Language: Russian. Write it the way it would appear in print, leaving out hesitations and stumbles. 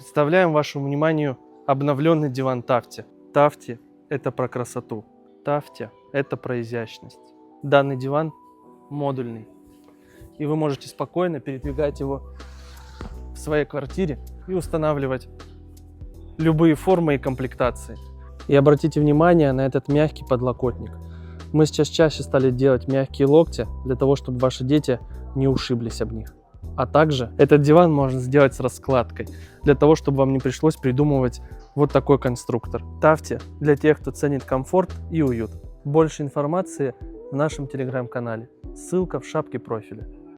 Представляем вашему вниманию обновленный диван Тафти. Тафти – это про красоту. Тафти – это про изящность. Данный диван модульный, и вы можете спокойно передвигать его в своей квартире и устанавливать любые формы и комплектации. И обратите внимание на этот мягкий подлокотник. Мы сейчас чаще стали делать мягкие локти для того, чтобы ваши дети не ушиблись об них. А также этот диван можно сделать с раскладкой, для того, чтобы вам не пришлось придумывать вот такой конструктор. Тафти для тех, кто ценит комфорт и уют. Больше информации в нашем телеграм-канале. Ссылка в шапке профиля.